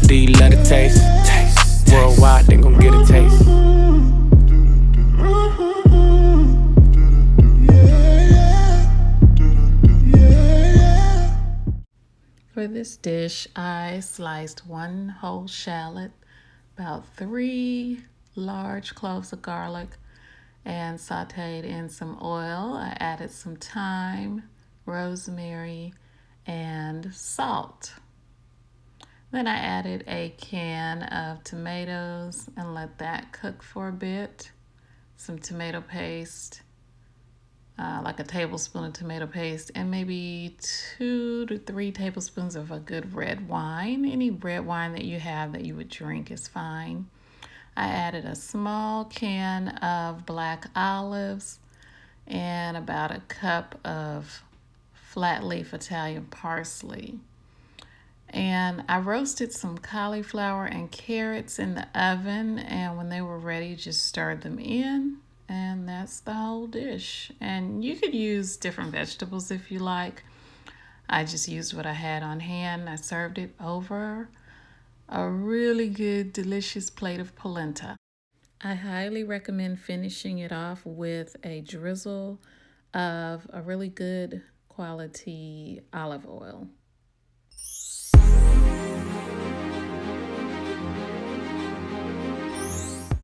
Do you love the taste? Worldwide, they gon' get a taste. For this dish, I sliced one whole shallot, about 3 large cloves of garlic, and sauteed in some oil. I added some thyme, rosemary, and salt. Then I added a can of tomatoes and let that cook for a bit. Some tomato paste, like a tablespoon of tomato paste, and maybe 2 to 3 tablespoons of a good red wine. Any red wine that you have that you would drink is fine. I added a small can of black olives and about a cup of flat leaf Italian parsley. And I roasted some cauliflower and carrots in the oven, and when they were ready, just stirred them in, and that's the whole dish. And you could use different vegetables if you like. I just used what I had on hand. I served it over a really good, delicious plate of polenta. I highly recommend finishing it off with a drizzle of a really good quality olive oil.